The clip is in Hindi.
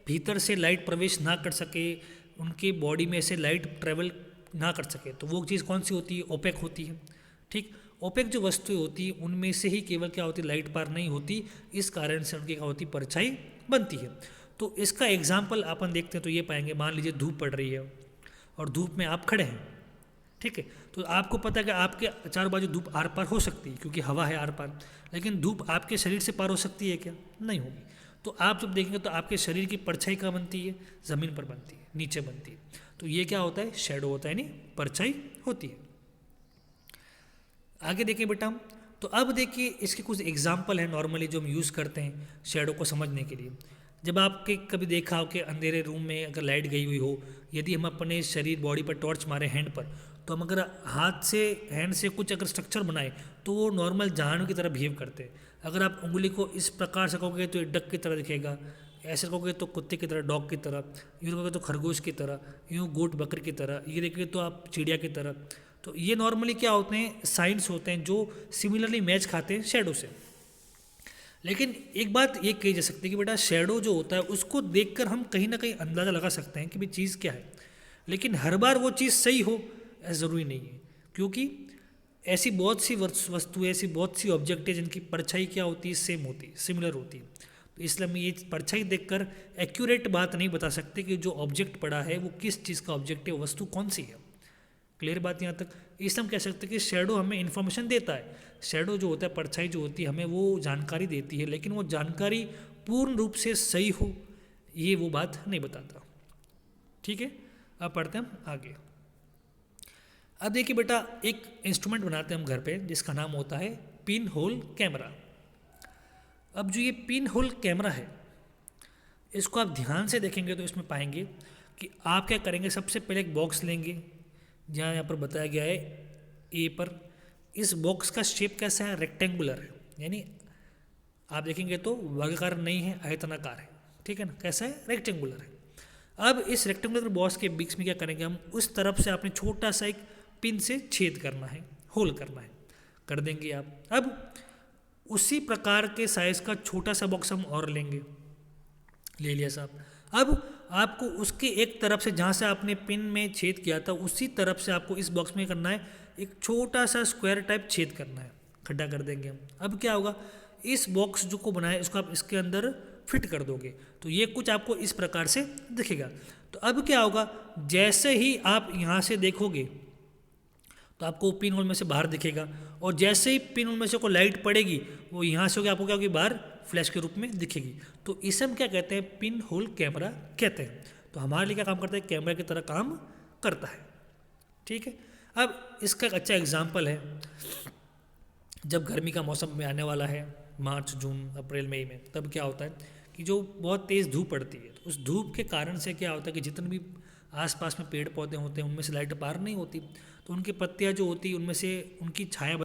भीतर से लाइट प्रवेश ना कर सके, उनकी बॉडी में से लाइट ट्रेवल ना कर सके, तो वो चीज़ कौन सी होती है? ओपेक होती है। ठीक, ओपेक जो वस्तुएं होती है उनमें से ही केवल क्या होती है? लाइट पार नहीं होती, इस कारण से उनकी क्या होती? परछाई बनती है। तो इसका एग्जाम्पल अपन देखते हैं तो ये पाएंगे, मान लीजिए धूप पड़ रही है और धूप में आप खड़े हैं, ठीक है, तो आपको पता है कि आपके चारों बाजू धूप आर पार हो सकती है क्योंकि हवा है आर पार, लेकिन धूप आपके शरीर से पार हो सकती है क्या? नहीं होगी। तो आप जब देखेंगे तो आपके शरीर की परछाई कहाँ बनती है? ज़मीन पर बनती है, नीचे बनती है। तो ये क्या होता है? शेडो होता है, यानी परछाई होती है। आगे देखिए बेटा हम, तो अब देखिए इसके कुछ एग्जाम्पल हैं नॉर्मली जो हम यूज़ करते हैं शेडो को समझने के लिए। जब आपके कभी देखा हो कि अंधेरे रूम में अगर लाइट गई हुई हो, यदि हम अपने शरीर बॉडी पर टॉर्च मारें हैंड पर, तो हम अगर हाथ से हैंड से कुछ अगर स्ट्रक्चर बनाए तो वो नॉर्मल जानवर की तरह बिहेव करते हैं। अगर आप उंगली को इस प्रकार से कहोगे तो ये डक की तरह दिखेगा, ऐसे कहोगे तो कुत्ते की तरह, डॉग की तरह, यूँ कहोगे तो खरगोश की तरह, यूँ गोट बकरी की तरह, ये देखोगे तो आप चिड़िया की तरह। तो ये नॉर्मली क्या होते हैं? साइंस होते हैं जो सिमिलरली मैच खाते हैं शेडो से। लेकिन एक बात ये कही जा सकती है कि बेटा शेडो जो होता है उसको देखकर हम कहीं ना कहीं अंदाज़ा लगा सकते हैं कि भाई चीज़ क्या है, लेकिन हर बार वो चीज़ सही हो ऐसा ज़रूरी नहीं है, क्योंकि ऐसी बहुत सी वस्तुएं, ऐसी बहुत सी ऑब्जेक्ट है जिनकी परछाई क्या होती है? सेम होती है, सिमिलर होती है। तो इसलिए हम ये परछाई देखकर एक्यूरेट बात नहीं बता सकते कि जो ऑब्जेक्ट पड़ा है वो किस चीज़ का ऑब्जेक्ट है, वस्तु कौन सी है। क्लियर बात यहाँ तक? इसलिए हम कह सकते हैं कि शेडो हमें इन्फॉर्मेशन देता है। शेडो जो होता है, परछाई जो होती है, हमें वो जानकारी देती है, लेकिन वो जानकारी पूर्ण रूप से सही हो ये वो बात नहीं बताता। ठीक है, अब पढ़ते हैं हम आगे। अब देखिए बेटा, एक इंस्ट्रूमेंट बनाते हैं हम घर पे जिसका नाम होता है पिन होल कैमरा। अब जो ये पिन होल कैमरा है इसको आप ध्यान से देखेंगे तो इसमें पाएंगे कि आप क्या करेंगे, सबसे पहले एक बॉक्स लेंगे जहाँ यहाँ पर बताया गया है ए पर। इस बॉक्स का शेप कैसा है? रेक्टेंगुलर है, यानी आप देखेंगे तो वर्गाकार नहीं है, आयतनाकार है। ठीक है ना? कैसा है? रेक्टेंगुलर है। अब इस रेक्टेंगुलर बॉक्स के बीच में क्या करेंगे हम? उस तरफ से आपने छोटा सा एक पिन से छेद करना है, होल करना है, कर देंगे आप। अब उसी प्रकार के साइज का छोटा सा बॉक्स हम और लेंगे, ले लिया साहब। अब आपको उसके एक तरफ से जहाँ से आपने पिन में छेद किया था उसी तरफ से आपको इस बॉक्स में करना है, एक छोटा सा स्क्वायर टाइप छेद करना है, खड्डा कर देंगे हम। अब क्या होगा? इस बॉक्स जो को बनाया इसको आप इसके अंदर फिट कर दोगे तो ये कुछ आपको इस प्रकार से दिखेगा। तो अब क्या होगा? जैसे ही आप यहाँ से देखोगे तो आपको पिन होल में से बाहर दिखेगा, और जैसे ही पिन होल में से कोई लाइट पड़ेगी वो यहाँ से होगी, आपको क्या होगी? बाहर फ्लैश के रूप में दिखेगी। तो इसे हम क्या कहते हैं? पिन होल कैमरा कहते हैं। तो हमारे लिए क्या काम करता है? कैमरा की तरह काम करता है। ठीक है, अब इसका एक अच्छा एग्जाम्पल है, जब गर्मी का मौसम में आने वाला है, मार्च जून अप्रैल मई में, तब क्या होता है कि जो बहुत तेज़ धूप पड़ती है, तो उस धूप के कारण से क्या होता है कि जितने भी आसपास में पेड़ पौधे होते हैं उनमें से लाइट पार नहीं होती, तो उनकी पत्तियां जो होती है उनमें से उनकी छाया